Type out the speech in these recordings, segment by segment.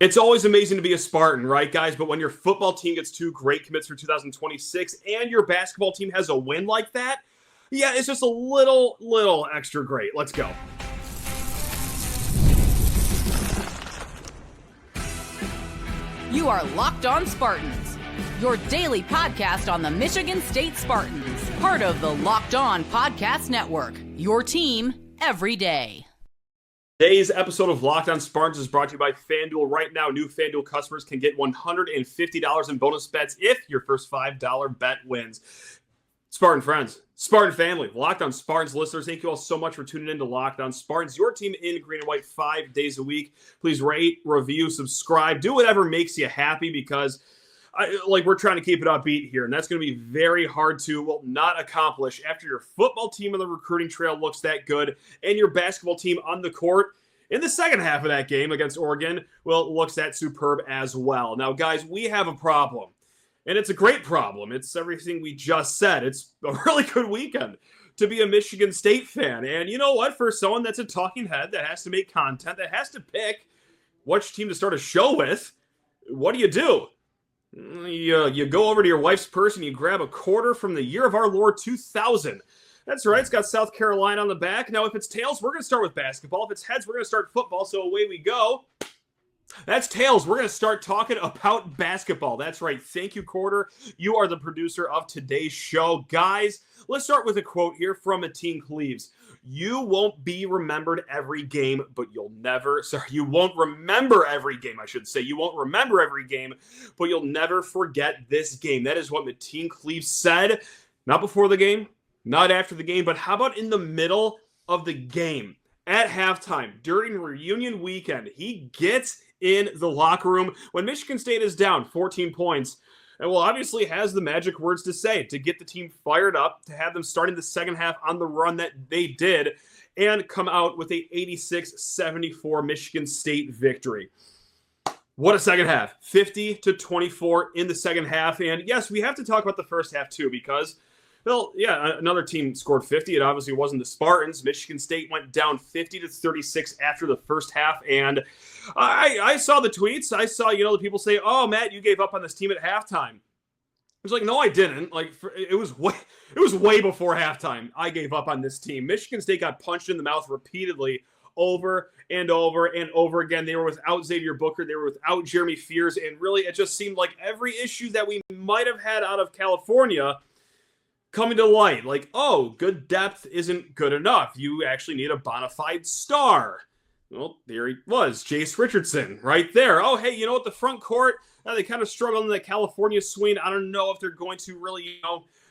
It's always amazing to be a Spartan, right, guys? But when your football team gets 2 great commits for 2026 and your basketball team has a win like that, yeah, it's just a little extra great. Let's go. You are Locked On Spartans, your daily podcast on the Michigan State Spartans, part of the Locked On Podcast Network, your team every day. Today's episode of Locked On Spartans is brought to you by FanDuel. Right now, new FanDuel customers can get $150 in bonus bets if your first $5 bet wins. Spartan friends, Spartan family, Locked On Spartans listeners, thank you all so much for tuning in to Locked On Spartans, your team in green and white 5 days a week. Please rate, review, subscribe, do whatever makes you happy because we're trying to keep it upbeat here, and that's going to be very hard to not accomplish after your football team on the recruiting trail looks that good and your basketball team on the court in the second half of that game against Oregon, looks that superb as well. Now, guys, we have a problem, and it's a great problem. It's everything we just said. It's a really good weekend to be a Michigan State fan, and you know what? For someone that's a talking head that has to make content, that has to pick which team to start a show with, what do? You go over to your wife's purse and you grab a quarter from the year of our Lord 2000. That's right. It's got South Carolina on the back. Now, if it's tails, we're going to start with basketball. If it's heads, we're going to start football. So away we go. That's tails. We're going to start talking about basketball. That's right. Thank you, Quarter. You are the producer of today's show. Guys, let's start with a quote here from Mateen Cleaves. You won't be remembered every game, but you won't remember every game, I should say. You won't remember every game, but you'll never forget this game. That is what Mateen Cleaves said. Not before the game, not after the game, but how about in the middle of the game? At halftime, during reunion weekend, he gets in the locker room when Michigan State is down 14 points. And obviously has the magic words to say to get the team fired up, to have them starting the second half on the run that they did, and come out with a 86-74 Michigan State victory. What a second half. 50-24 in the second half. And yes, we have to talk about the first half too because, another team scored 50. It obviously wasn't the Spartans. Michigan State went down 50-36 after the first half. And I saw the tweets. I saw, the people say, "Oh, Matt, you gave up on this team at halftime." I was like, no, I didn't. It was way before halftime. I gave up on this team. Michigan State got punched in the mouth repeatedly over and over and over again. They were without Xavier Booker. They were without Jeremy Fears. And really, it just seemed like every issue that we might have had out of California coming to light. Good depth isn't good enough. You actually need a bona fide star. Well, there he was, Jase Richardson, right there. Oh, hey, you know what? The front court, they kind of struggled in the California swing. I don't know if they're going to really,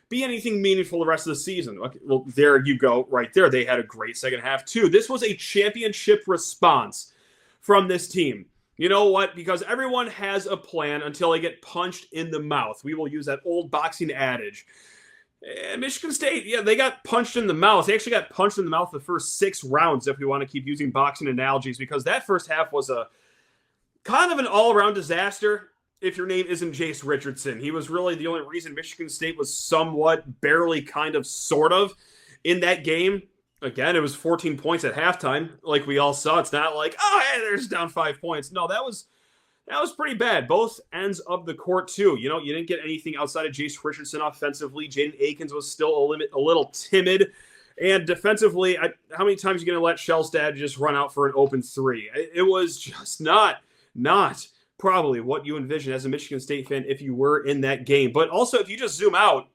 be anything meaningful the rest of the season. Okay, well, there you go, right there. They had a great second half, too. This was a championship response from this team. You know what? Because everyone has a plan until they get punched in the mouth. We will use that old boxing adage. And Michigan State, they got punched in the mouth. They actually got punched in the mouth the first 6 rounds, if we want to keep using boxing analogies, because that first half was a kind of an all-around disaster if your name isn't Jase Richardson. He was really the only reason Michigan State was somewhat, barely, kind of, sort of in that game. Again, it was 14 points at halftime, like we all saw. It's not like, oh, hey, they're just down 5 points. No, that was pretty bad. Both ends of the court, too. You didn't get anything outside of Jase Richardson offensively. Jaden Akins was still a little timid. And defensively, how many times are you going to let Shellstad just run out for an open three? It was just not probably what you envision as a Michigan State fan if you were in that game. But also, if you just zoom out,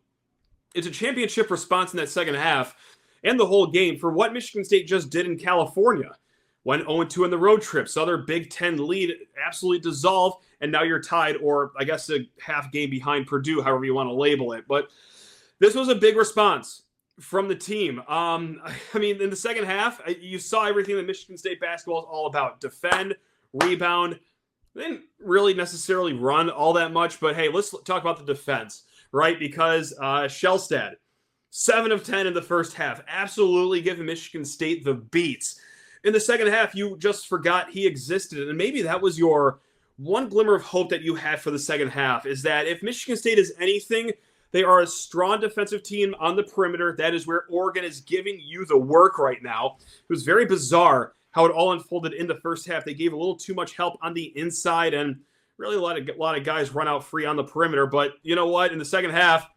it's a championship response in that second half and the whole game for what Michigan State just did in California. Went 0-2 in the road trip. Saw their Big Ten lead absolutely dissolve, and now you're tied, or I guess a half game behind Purdue, however you want to label it. But this was a big response from the team. In the second half, you saw everything that Michigan State basketball is all about. Defend, rebound. They didn't really necessarily run all that much, but hey, let's talk about the defense, right? Because Shellstad, 7 of 10 in the first half, absolutely giving Michigan State the beats. In the second half, you just forgot he existed. And maybe that was your one glimmer of hope that you had for the second half, is that if Michigan State is anything, they are a strong defensive team on the perimeter. That is where Oregon is giving you the work right now. It was very bizarre how it all unfolded in the first half. They gave a little too much help on the inside and really a lot of guys run out free on the perimeter. But you know what? In the second half,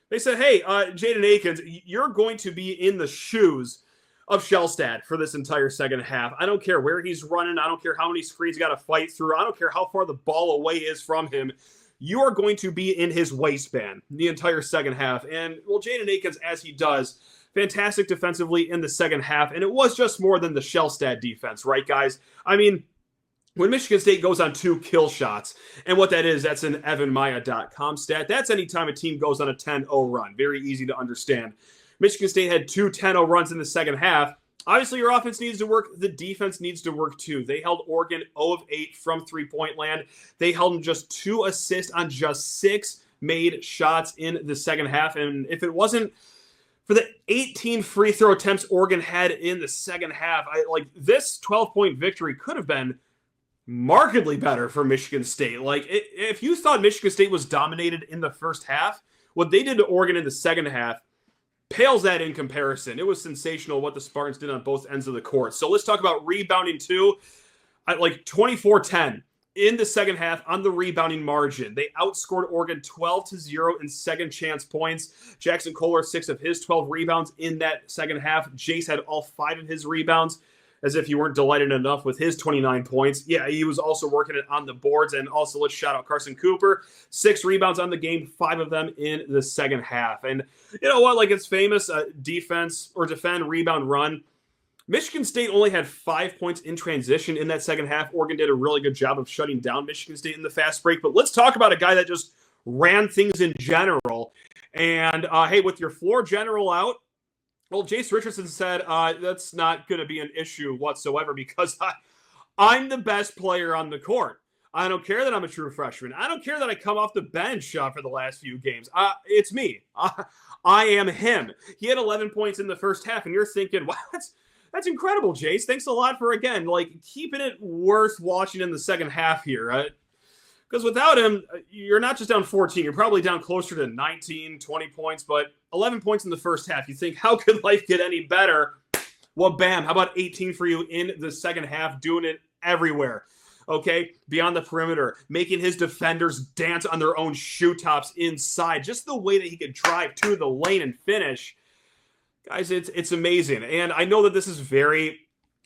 they said, hey, Jaden Akins, you're going to be in the shoes of Shellstad for this entire second half. I don't care where he's running. I don't care how many screens he's got to fight through. I don't care how far the ball away is from him. You are going to be in his waistband the entire second half. And, well, Jaden Akins, as he does, fantastic defensively in the second half. And it was just more than the Shellstad defense, right, guys? I mean, when Michigan State goes on 2 kill shots, and what that is, that's an evanmaya.com stat. That's anytime a team goes on a 10-0 run. Very easy to understand. Michigan State had 2 10-0 runs in the second half. Obviously, your offense needs to work. The defense needs to work, too. They held Oregon 0 of 8 from three-point land. They held them just 2 assists on just 6 made shots in the second half. And if it wasn't for the 18 free throw attempts Oregon had in the second half, this 12-point victory could have been markedly better for Michigan State. If you thought Michigan State was dominated in the first half, what they did to Oregon in the second half pales that in comparison. It was sensational what the Spartans did on both ends of the court. So let's talk about rebounding too. At 24-10 in the second half on the rebounding margin. They outscored Oregon 12-0 in second chance points. Jackson Kohler, 6 of his 12 rebounds in that second half. Jase had all 5 of his rebounds. As if you weren't delighted enough with his 29 points. Yeah, he was also working it on the boards. And also, let's shout out Carson Cooper. 6 rebounds on the game, 5 of them in the second half. And you know what? It's famous defense or defend, rebound, run. Michigan State only had 5 points in transition in that second half. Oregon did a really good job of shutting down Michigan State in the fast break. But let's talk about a guy that just ran things in general. And, hey, with your floor general out, well, Jase Richardson said that's not going to be an issue whatsoever because I'm the best player on the court. I don't care that I'm a true freshman. I don't care that I come off the bench for the last few games. It's me. I am him. He had 11 points in the first half, and you're thinking, wow, that's incredible, Jase. Thanks a lot for, again, keeping it worth watching in the second half here. Because without him, you're not just down 14. You're probably down closer to 19, 20 points. But 11 points in the first half. You think, how could life get any better? Well, bam. How about 18 for you in the second half? Doing it everywhere. Okay? Beyond the perimeter. Making his defenders dance on their own shoe tops inside. Just the way that he could drive to the lane and finish. Guys, it's amazing. And I know that this is very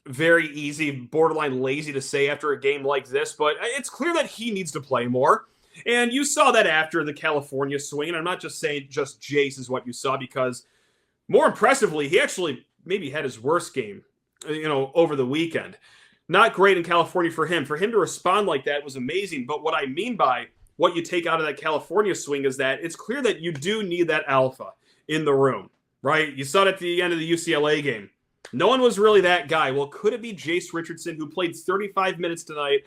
easy, borderline lazy to say after a game like this, but it's clear that he needs to play more. And you saw that after the California swing. And I'm not just saying just Jase is what you saw, because more impressively, he actually maybe had his worst game, over the weekend. Not great in California for him. For him to respond like that was amazing. But what I mean by what you take out of that California swing is that it's clear that you do need that alpha in the room, right? You saw it at the end of the UCLA game. No one was really that guy. Well, could it be Jase Richardson, who played 35 minutes tonight?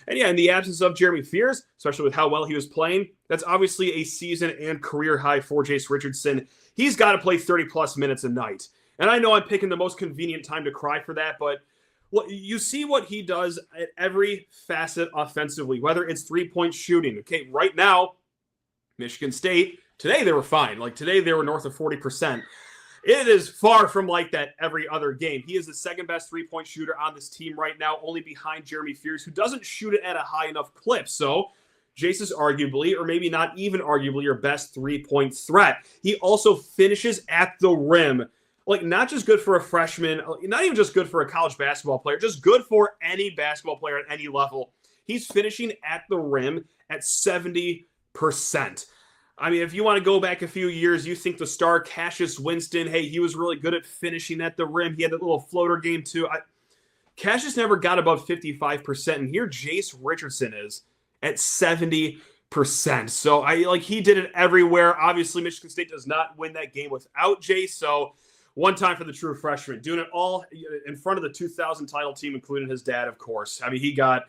And yeah, in the absence of Jeremy Fears, especially with how well he was playing, that's obviously a season and career high for Jase Richardson. He's got to play 30-plus minutes a night. And I know I'm picking the most convenient time to cry for that, but you see what he does at every facet offensively, whether it's three-point shooting. Okay, right now, Michigan State, today they were fine. Today they were north of 40%. It is far from like that every other game. He is the second best three-point shooter on this team right now, only behind Jeremy Fears, who doesn't shoot it at a high enough clip. So Jase is arguably, or maybe not even arguably, your best three-point threat. He also finishes at the rim. Not just good for a freshman, not even just good for a college basketball player, just good for any basketball player at any level. He's finishing at the rim at 70%. I mean, if you want to go back a few years, you think the star Cassius Winston, hey, he was really good at finishing at the rim. He had that little floater game too. Cassius never got above 55%, and here Jase Richardson is at 70%. So he did it everywhere. Obviously, Michigan State does not win that game without Jase. So one time for the true freshman, doing it all in front of the 2000 title team, including his dad, of course. I mean, he got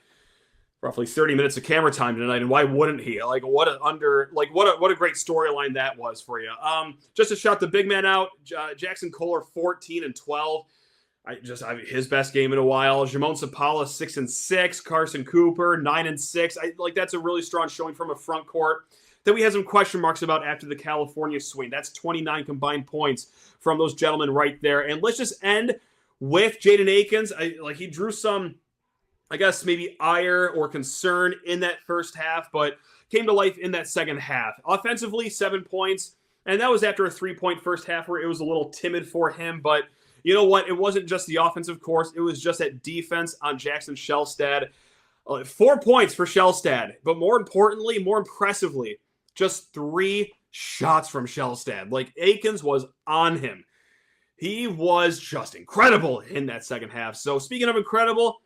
roughly 30 minutes of camera time tonight, and why wouldn't he? What a great storyline that was for you. Just to shout the big man out, Jackson Kohler 14 and 12. His best game in a while. Jamon Sapala 6 and 6. Carson Cooper 9 and 6. That's a really strong showing from a front court that we had some question marks about after the California swing. That's 29 combined points from those gentlemen right there. And let's just end with Jaden Akins. He drew some, I guess, maybe ire or concern in that first half, but came to life in that second half. Offensively, 7 points, and that was after a 3-point first half where it was a little timid for him, but you know what? It wasn't just the offensive course. It was just that defense on Jackson Shellstad. 4 points for Shellstad, but more importantly, more impressively, just 3 shots from Shellstad. Akins was on him. He was just incredible in that second half. So speaking of incredible,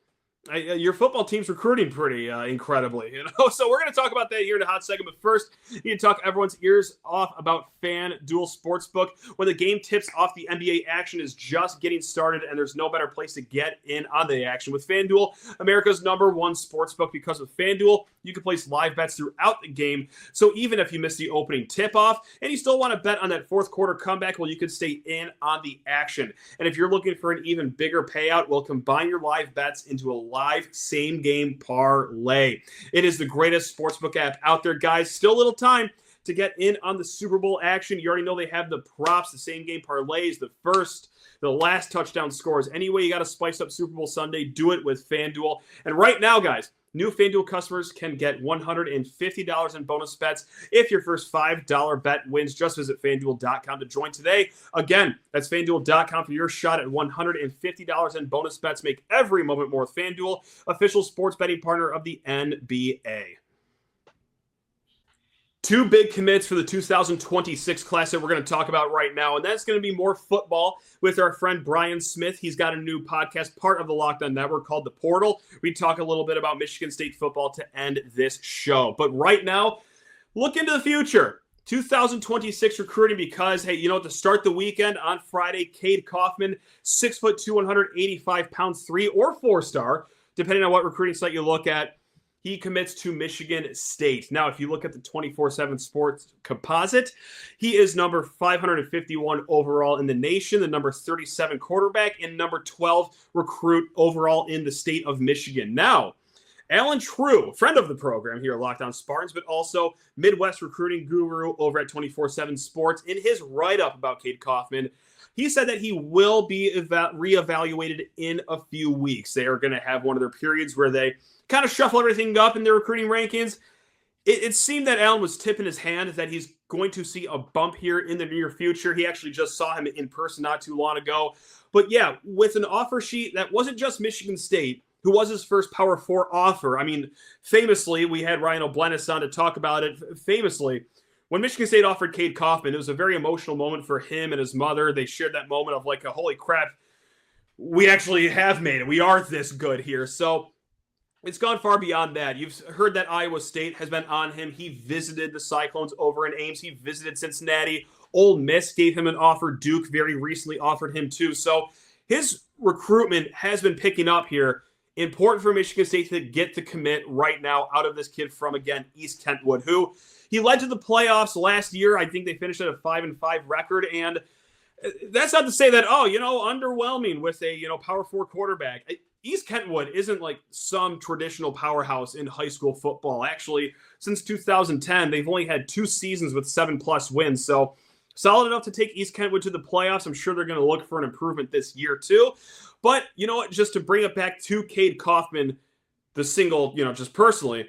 your football team's recruiting pretty incredibly, So we're going to talk about that here in a hot second. But first, you need to talk everyone's ears off about FanDuel Sportsbook. When the game tips off, the NBA action is just getting started, and there's no better place to get in on the action. With FanDuel, America's #1 sportsbook, because with FanDuel, you can place live bets throughout the game. So even if you miss the opening tip-off and you still want to bet on that fourth quarter comeback, well, you can stay in on the action. And if you're looking for an even bigger payout, well, combine your live bets into a live same-game parlay. It is the greatest sportsbook app out there, guys. Still a little time to get in on the Super Bowl action. You already know they have the props, the same-game parlays, the last touchdown scores. Anyway, you got to spice up Super Bowl Sunday. Do it with FanDuel. And right now, guys, new FanDuel customers can get $150 in bonus bets if your first $5 bet wins. Just visit FanDuel.com to join today. Again, that's FanDuel.com for your shot at $150 in bonus bets. Make every moment more with FanDuel, official sports betting partner of the NBA. 2 big commits for the 2026 class that we're going to talk about right now, and that's going to be more football with our friend Brian Smith. He's got a new podcast, part of the Locked On Network, called The Portal. We talk a little bit about Michigan State football to end this show. But right now, look into the future. 2026 recruiting, because, hey, to start the weekend on Friday, Cade Coffman, 6'2", 185 pounds, 3 or 4-star, depending on what recruiting site you look at. He commits to Michigan State. Now, if you look at the 24/7 Sports composite, he is number 551 overall in the nation, the number 37 quarterback, and number 12 recruit overall in the state of Michigan. Now, Alan True, friend of the program here at Locked On Spartans, but also Midwest recruiting guru over at 24/7 Sports, in his write-up about Cade Coffman, he said that he will be reevaluated in a few weeks. They are going to have one of their periods where they kind of shuffle everything up in their recruiting rankings. It seemed that Allen was tipping his hand that he's going to see a bump here in the near future. He actually just saw him in person not too long ago. But yeah, with an offer sheet that wasn't just Michigan State, who was his first Power 4 offer. I mean, famously, we had Ryan O'Blenis on to talk about it. Famously, when Michigan State offered Cade Coffman, it was a very emotional moment for him and his mother. They shared that moment of holy crap, we actually have made it. We are this good here. So it's gone far beyond that. You've heard that Iowa State has been on him. He visited the Cyclones over in Ames. He visited Cincinnati. Ole Miss gave him an offer. Duke very recently offered him too. So his recruitment has been picking up here. Important for Michigan State to get the commit right now out of this kid from, again, East Kentwood, who he led to the playoffs last year. I think they finished at a 5-5 record. And that's not to say that, underwhelming with a, Power 4 quarterback. East Kentwood isn't like some traditional powerhouse in high school football. Actually, since 2010, they've only had 2 seasons with 7+ wins. So solid enough to take East Kentwood to the playoffs. I'm sure they're going to look for an improvement this year too. But you know what? Just to bring it back to Cade Coffman, the single, just personally,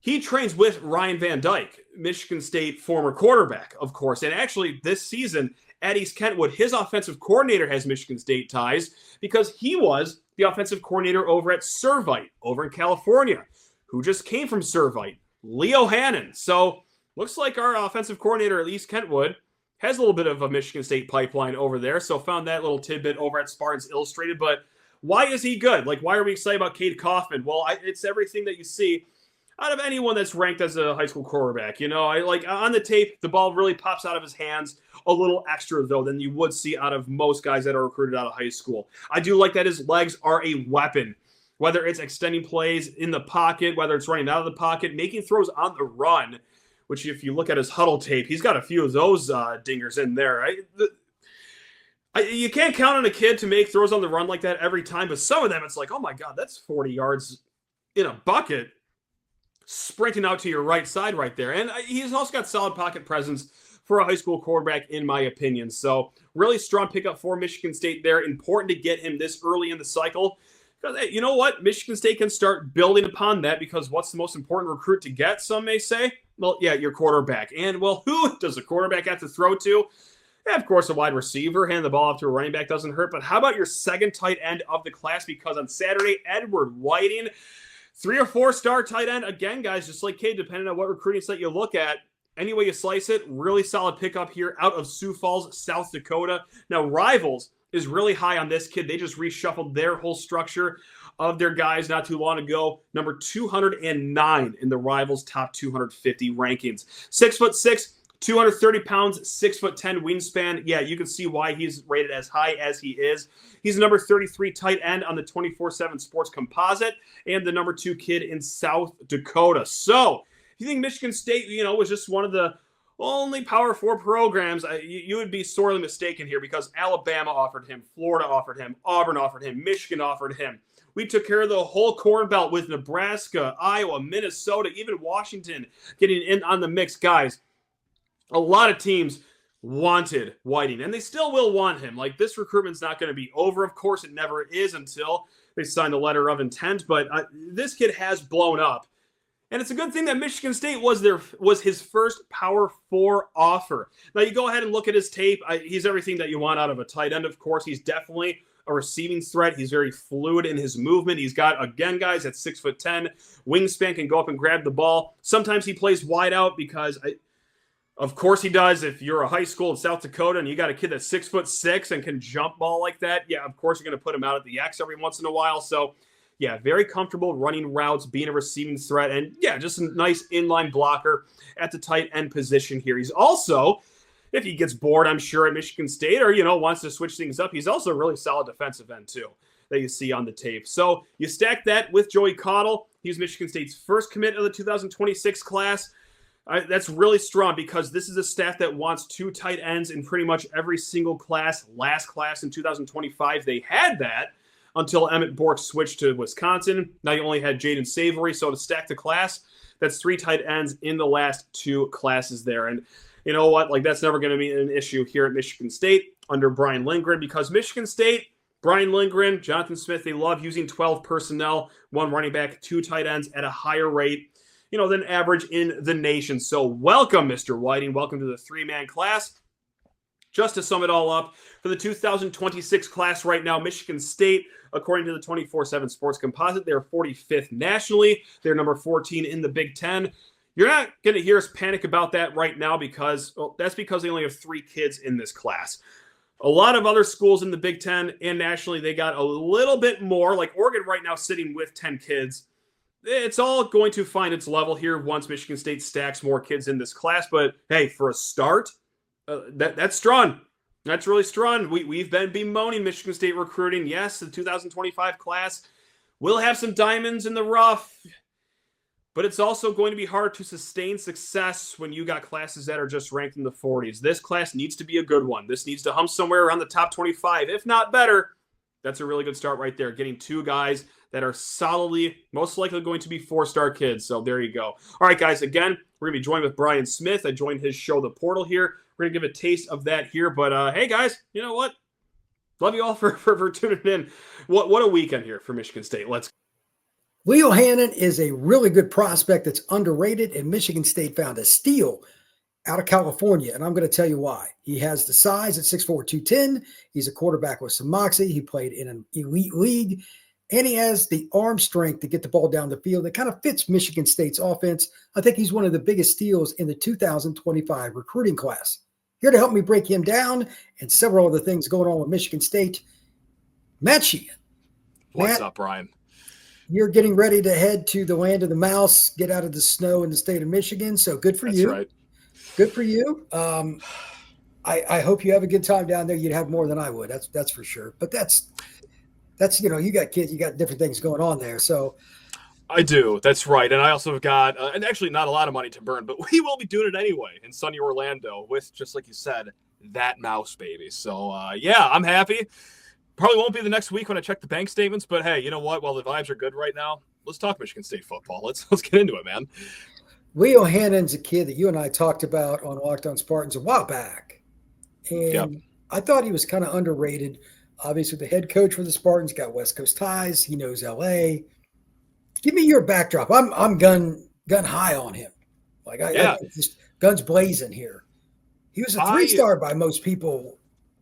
he trains with Ryan Van Dyke, Michigan State former quarterback, of course. And actually this season at East Kentwood, his offensive coordinator has Michigan State ties because he was the offensive coordinator over at Servite over in California, who just came from Servite, Leo Hannon. So looks like our offensive coordinator at East Kentwood has a little bit of a Michigan State pipeline over there. So found that little tidbit over at Spartans Illustrated. But why is he good? Why are we excited about Cade Coffman? Well, it's everything that you see out of anyone that's ranked as a high school quarterback. On the tape, the ball really pops out of his hands a little extra, though, than you would see out of most guys that are recruited out of high school. I do like that his legs are a weapon, whether it's extending plays in the pocket, whether it's running out of the pocket, making throws on the run, which if you look at his huddle tape, he's got a few of those dingers in there. You can't count on a kid to make throws on the run like that every time, but some of them, it's like, oh my God, that's 40 yards in a bucket, sprinting out to your right side right there. And he's also got solid pocket presence for a high school quarterback, in my opinion. So really strong pickup for Michigan State there. Important to get him this early in the cycle. Because, hey, you know what? Michigan State can start building upon that, because what's the most important recruit to get, some may say? Well, yeah, your quarterback. And, well, who does a quarterback have to throw to? Yeah, of course, a wide receiver. Hand the ball off to a running back doesn't hurt. But how about your second tight end of the class? Because on Saturday, Edward Whiting, 3 or 4 star tight end. Again, guys, just like Cade, depending on what recruiting site you look at, any way you slice it, really solid pickup here out of Sioux Falls, South Dakota. Now, Rivals is really high on this kid. They just reshuffled their whole structure of their guys not too long ago. Number 209 in the Rivals top 250 rankings. 6'6", 230 pounds, 6'10" wingspan. Yeah, you can see why he's rated as high as he is. He's the number 33 tight end on the 24/7 Sports Composite and the number 2 kid in South Dakota. So, if you think Michigan State, was just one of the only Power 4 programs, you would be sorely mistaken here, because Alabama offered him, Florida offered him, Auburn offered him, Michigan offered him. We took care of the whole Corn Belt with Nebraska, Iowa, Minnesota, even Washington getting in on the mix. Guys, a lot of teams wanted Whiting, and they still will want him. Like, this recruitment's not going to be over. Of course, it never is until they sign the letter of intent, but this kid has blown up. And it's a good thing that Michigan State was his first Power 4 offer. Now, you go ahead and look at his tape. He's everything that you want out of a tight end, of course. He's definitely a receiving threat. He's very fluid in his movement. He's got, again, guys, at 6'10", wingspan, can go up and grab the ball. Sometimes he plays wide out because, of course he does. If you're a high school in South Dakota and you got a kid that's 6'6" and can jump ball like that, yeah, of course you're going to put him out at the X every once in a while. So, yeah, very comfortable running routes, being a receiving threat, and, yeah, just a nice inline blocker at the tight end position here. He's also, if he gets bored, I'm sure, at Michigan State or, wants to switch things up, he's also a really solid defensive end, too, that you see on the tape. So you stack that with Joey Cottle. He's Michigan State's first commit of the 2026 class. That's really strong, because this is a staff that wants 2 tight ends in pretty much every single class. Last class in 2025, they had that until Emmett Bork switched to Wisconsin. Now you only had Jaden Savory. So to stack the class, that's 3 tight ends in the last 2 classes there. And you know what? Like, that's never going to be an issue here at Michigan State under Brian Lindgren, because Michigan State, Brian Lindgren, Jonathan Smith, they love using 12 personnel, 1 running back, 2 tight ends at a higher rate, than average in the nation. So welcome, Mr. Whiting. Welcome to the 3-man class. Just to sum it all up, for the 2026 class right now, Michigan State, according to the 24/7 Sports Composite, they're 45th nationally. They're number 14 in the Big Ten. You're not going to hear us panic about that right now, because that's because they only have 3 kids in this class. A lot of other schools in the Big Ten and nationally, they got a little bit more. Like Oregon right now sitting with 10 kids. It's all going to find its level here once Michigan State stacks more kids in this class. But, hey, for a start, that's strong. That's really strong. We've been bemoaning Michigan State recruiting. Yes, the 2025 class will have some diamonds in the rough, but it's also going to be hard to sustain success when you got classes that are just ranked in the 40s. This class needs to be a good one. This needs to hum somewhere around the top 25, if not better. That's a really good start right there, getting 2 guys that are solidly, most likely going to be 4-star kids. So there you go. All right, guys, again, we're going to be joined with Brian Smith. I joined his show, The Portal, here. We're going to give a taste of that here. But, hey, guys, you know what? Love you all for tuning in. What a weekend here for Michigan State. Let's go. Leo Hannon is a really good prospect that's underrated, and Michigan State found a steal out of California, and I'm going to tell you why. He has the size at 6'4", 210. He's a quarterback with some moxie. He played in an elite league, and he has the arm strength to get the ball down the field. It kind of fits Michigan State's offense. I think he's one of the biggest steals in the 2025 recruiting class. Here to help me break him down and several other things going on with Michigan State, Matt Sheehan. What's up, Brian? You're getting ready to head to the land of the mouse, get out of the snow in the state of Michigan. So good for you. That's right. Good for you. I hope you have a good time down there. You'd have more than I would. That's for sure. But that's you got kids, you got different things going on there. So I do. That's right. And I also have got, and actually not a lot of money to burn, but we will be doing it anyway in sunny Orlando with, just like you said, that mouse baby. So yeah, I'm happy. Probably won't be the next week when I check the bank statements, but hey, you know what? While the vibes are good right now, let's talk Michigan State football. Let's get into it, man. Leo Hannon's a kid that you and I talked about on Locked On Spartans a while back. And Yep. I thought he was kind of underrated. Obviously, the head coach for the Spartans got West Coast ties. He knows LA. Give me your backdrop. I'm gun high on him. Like I just guns blazing here. He was a 3-star by most people.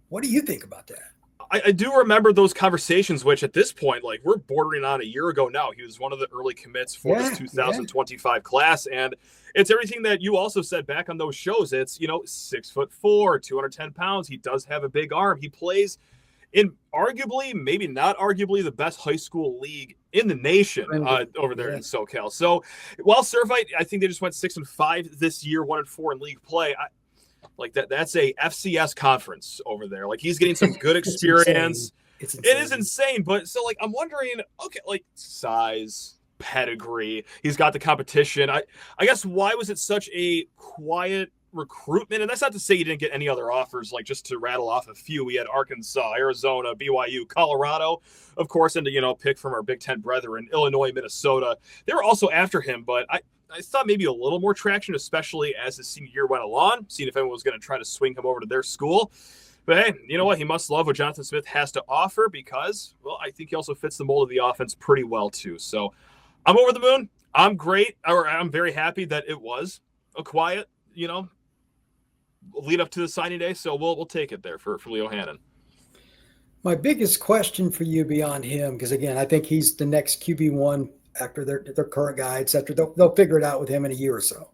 What do you think about that? I do remember those conversations, which at this point, like, we're bordering on a year ago now. He was one of the early commits for this 2025 class. And it's everything that you also said back on those shows. It's, 6'4", 210 pounds. He does have a big arm. He plays in arguably, maybe not arguably, the best high school league in the nation over there in SoCal. So while Servite, I think they just went 6-5 this year, 1-4 in league play. Like that's a FCS conference over there. Like, he's getting some good experience. It's insane. It is insane. But so, like, I'm wondering, okay, like, size, pedigree, he's got the competition. I guess, why was it such a quiet recruitment? And that's not to say you didn't get any other offers, like, just to rattle off a few. We had Arkansas, Arizona, BYU, Colorado, of course, and to, pick from our Big Ten brethren, Illinois, Minnesota. They were also after him, but I thought maybe a little more traction, especially as his senior year went along, seeing if anyone was going to try to swing him over to their school. But hey, you know what? He must love what Jonathan Smith has to offer because, well, I think he also fits the mold of the offense pretty well too. So I'm over the moon. I'm very happy that it was a quiet, lead up to the signing day. So we'll take it there for Leo Hannon. My biggest question for you beyond him, because again, I think he's the next QB1 after their current guy, et cetera. They'll figure it out with him in a year or so.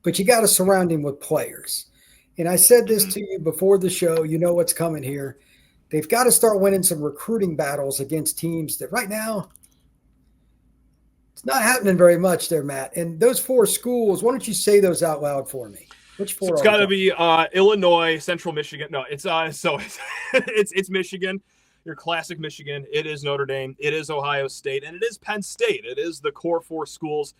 But you got to surround him with players. And I said this to you before the show. You know what's coming here. They've got to start winning some recruiting battles against teams that right now it's not happening very much there, Matt. And those 4 schools, why don't you say those out loud for me? Which 4? It's got to be Illinois, Central Michigan. No, it's it's Michigan. Your classic Michigan. It is Notre Dame. It is Ohio State. And it is Penn State. It is the core 4 schools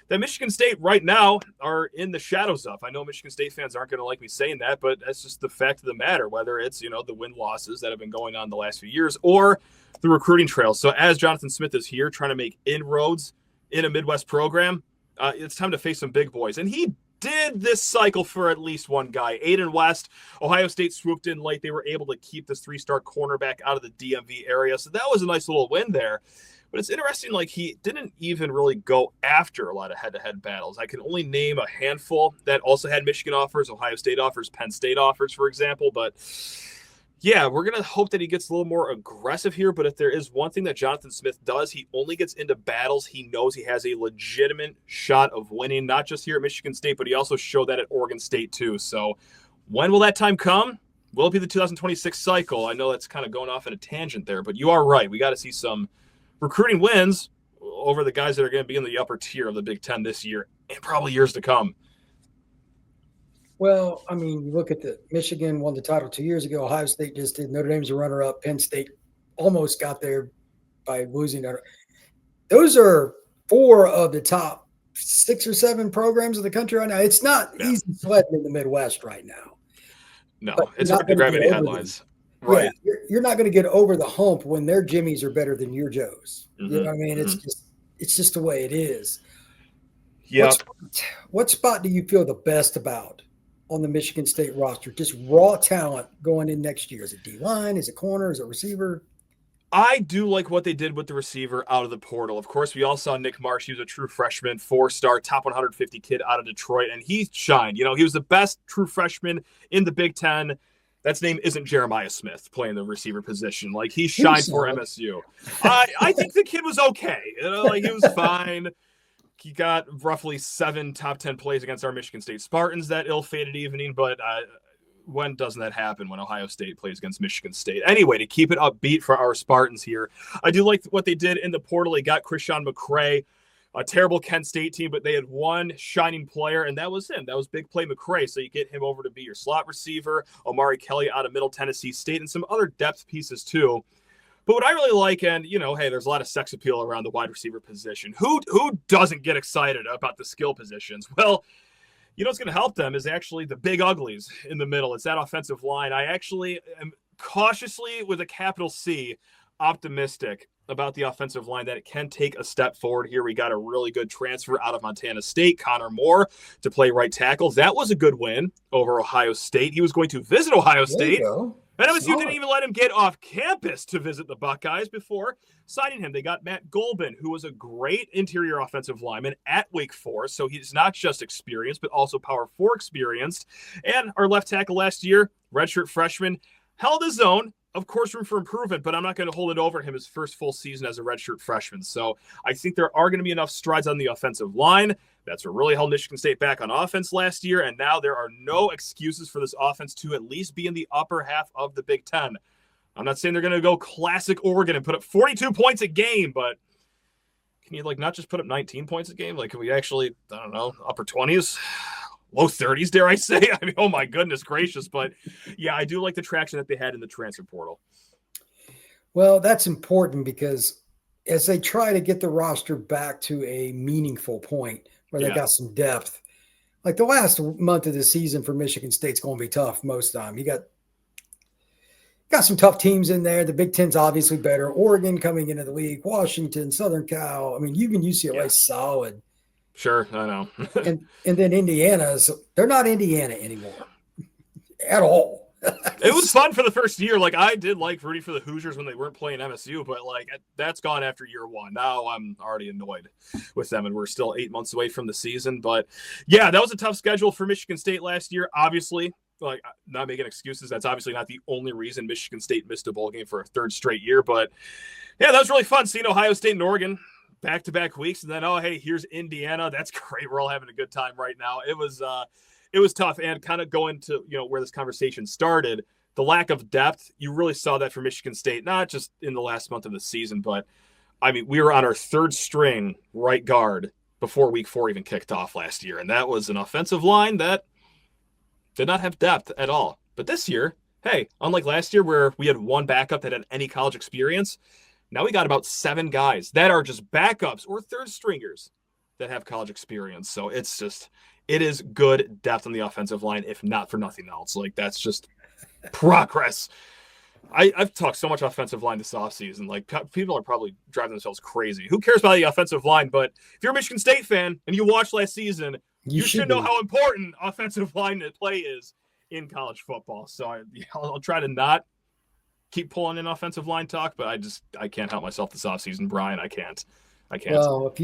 that Michigan State right now are in the shadows of. I know Michigan State fans aren't going to like me saying that, but that's just the fact of the matter, whether it's, the win-losses that have been going on the last few years or the recruiting trail. So as Jonathan Smith is here trying to make inroads in a Midwest program, it's time to face some big boys. And he did this cycle for at least one guy. Aiden West, Ohio State swooped in late. They were able to keep this 3-star cornerback out of the DMV area. So that was a nice little win there. But it's interesting, like, he didn't even really go after a lot of head-to-head battles. I can only name a handful that also had Michigan offers, Ohio State offers, Penn State offers, for example. But yeah, we're going to hope that he gets a little more aggressive here. But if there is one thing that Jonathan Smith does, he only gets into battles he knows he has a legitimate shot of winning, not just here at Michigan State, but he also showed that at Oregon State too. So when will that time come? Will it be the 2026 cycle? I know that's kind of going off in a tangent there, but you are right. We got to see some recruiting wins over the guys that are going to be in the upper tier of the Big Ten this year and probably years to come. Well, I mean, you look at Michigan won the title 2 years ago. Ohio State just did. Notre Dame's a runner-up. Penn State almost got there by losing. Those are 4 of the top 6 or 7 programs in the country right now. It's not easy sledding in the Midwest right now. No, it's hard to grab any headlines. Right. Yeah, you're not going to get over the hump when their Jimmies are better than your Joes. Mm-hmm. You know what I mean? It's just the way it is. Yeah. What spot do you feel the best about on the Michigan State roster? Just raw talent going in next year. Is it D-line? Is it corner? Is it receiver? I do like what they did with the receiver out of the portal. Of course, we all saw Nick Marsh. He was a true freshman, 4-star, top 150 kid out of Detroit, and he shined. He was the best true freshman in the Big Ten. That name isn't Jeremiah Smith playing the receiver position. Like, he shined for MSU. I think the kid was okay. He was fine. He got roughly 7 top 10 plays against our Michigan State Spartans that ill-fated evening, but when doesn't that happen when Ohio State plays against Michigan State? Anyway, to keep it upbeat for our Spartans here, I do like what they did in the portal. They got Christian McCray, a terrible Kent State team, but they had one shining player, and that was him. That was Big Play McCray. So you get him over to be your slot receiver, Omari Kelly out of Middle Tennessee State, and some other depth pieces too. But what I really like, and, hey, there's a lot of sex appeal around the wide receiver position. Who doesn't get excited about the skill positions? Well, what's going to help them is actually the big uglies in the middle. It's that offensive line. I actually am cautiously, with a capital C, optimistic about the offensive line that it can take a step forward here. We got a really good transfer out of Montana State, Connor Moore, to play right tackle. That was a good win over Ohio State. He was going to visit Ohio State. And MSU didn't even let him get off campus to visit the Buckeyes before signing him. They got Matt Golbin, who was a great interior offensive lineman at Wake Forest. So he's not just experienced, but also Power 4 experienced. And our left tackle last year, redshirt freshman, held his own. Of course, room for improvement, but I'm not going to hold it over him his first full season as a redshirt freshman. So I think there are going to be enough strides on the offensive line. That's what really held Michigan State back on offense last year, and now there are no excuses for this offense to at least be in the upper half of the Big Ten. I'm not saying they're going to go classic Oregon and put up 42 points a game, but can you not just put up 19 points a game? Can we actually, I don't know, upper 20s? Low 30s, dare I say? I mean, oh my goodness gracious. But yeah, I do like the traction that they had in the transfer portal. Well, that's important because as they try to get the roster back to a meaningful point where they got some depth, like the last month of the season for Michigan State's going to be tough most of the time. You got some tough teams in there. The Big Ten's obviously better. Oregon coming into the league, Washington, Southern Cal. I mean, even UCLA's solid. Sure, I know. and then Indiana's, they're not Indiana anymore at all. It was fun for the first year. I did like rooting for the Hoosiers when they weren't playing MSU, but that's gone after year one. Now I'm already annoyed with them, and we're still 8 months away from the season. But yeah, that was a tough schedule for Michigan State last year. Obviously, not making excuses. That's obviously not the only reason Michigan State missed a bowl game for a third straight year. But yeah, that was really fun seeing Ohio State and Oregon back-to-back weeks, and then hey, here's Indiana. That's great. We're all having a good time right now. It was tough, and kind of going to where this conversation started, the lack of depth. You really saw that for Michigan State, not just in the last month of the season, but I mean, we were on our third string right guard before week 4 even kicked off last year, and that was an offensive line that did not have depth at all. But this year, hey, unlike last year where we had one backup that had any college experience, now we got about 7 guys that are just backups or third stringers that have college experience. So it is good depth on the offensive line, if not for nothing else. That's just progress. I've talked so much offensive line this offseason. People are probably driving themselves crazy. Who cares about the offensive line? But if you're a Michigan State fan and you watched last season, you should know how important offensive line play is in college football. So I'll try to not keep pulling in offensive line talk, but I can't help myself this offseason, Brian. I can't. Well, if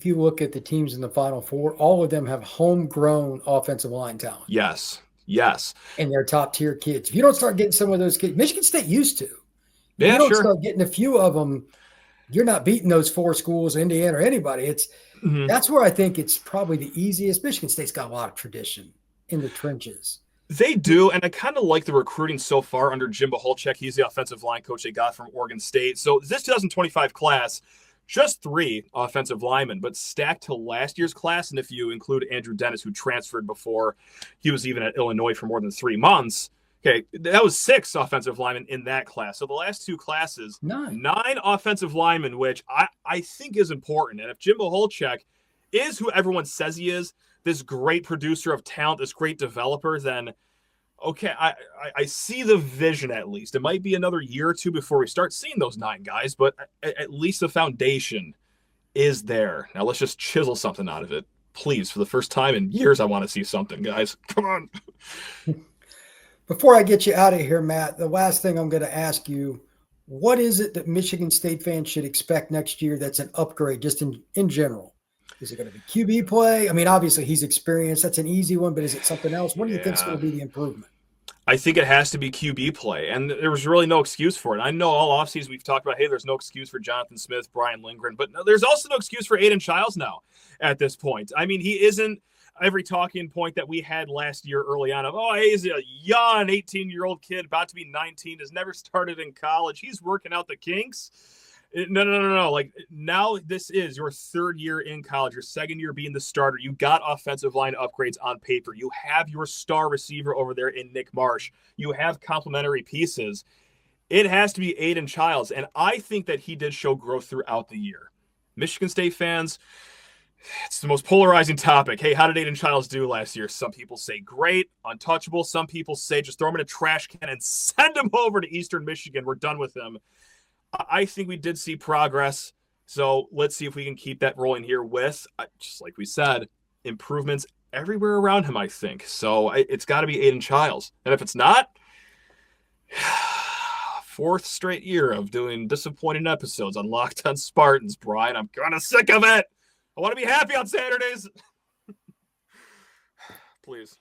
you look at the teams in the Final Four, all of them have homegrown offensive line talent. Yes. And they're top-tier kids. If you don't start getting some of those kids, Michigan State used to. Yeah, you don't start getting a few of them, you're not beating those 4 schools, Indiana or anybody. That's where I think it's probably the easiest. Michigan State's got a lot of tradition in the trenches. They do, and I kind of like the recruiting so far under Jim Boholchek. He's the offensive line coach they got from Oregon State. So this 2025 class, just 3 offensive linemen, but stacked to last year's class. And if you include Andrew Dennis, who transferred before he was even at Illinois for more than 3 months, okay, that was 6 offensive linemen in that class. So the last 2 classes, 9 offensive linemen, which I think is important. And if Jim Boholchek is who everyone says he is, this great producer of talent, this great developer, then okay, I see the vision at least. It might be another year or 2 before we start seeing those 9 guys, but at least the foundation is there. Now let's just chisel something out of it. Please, for the first time in years, I want to see something, guys. Come on. Before I get you out of here, Matt, the last thing I'm going to ask you, what is it that Michigan State fans should expect next year that's an upgrade just in general? Is it going to be QB play? I mean, obviously he's experienced. That's an easy one, but is it something else? What do you think is going to be the improvement? I think it has to be QB play, and there was really no excuse for it. I know all offseason we've talked about, hey, there's no excuse for Jonathan Smith, Brian Lindgren, but there's also no excuse for Aiden Childs now at this point. I mean, he isn't every talking point that we had last year early on of, he's a young 18-year-old kid about to be 19, has never started in college. He's working out the kinks. No. Now this is your 3rd year in college, your 2nd year being the starter. You got offensive line upgrades on paper. You have your star receiver over there in Nick Marsh. You have complementary pieces. It has to be Aiden Childs, and I think that he did show growth throughout the year. Michigan State fans, it's the most polarizing topic. Hey, how did Aiden Childs do last year? Some people say great, untouchable. Some people say just throw him in a trash can and send him over to Eastern Michigan. We're done with him. I think we did see progress. So let's see if we can keep that rolling here with, just like we said, improvements everywhere around him, I think. So it's got to be Aiden Childs. And if it's not, fourth straight year of doing disappointing episodes on Locked On Spartans, Brian. I'm kind of sick of it. I want to be happy on Saturdays. Please.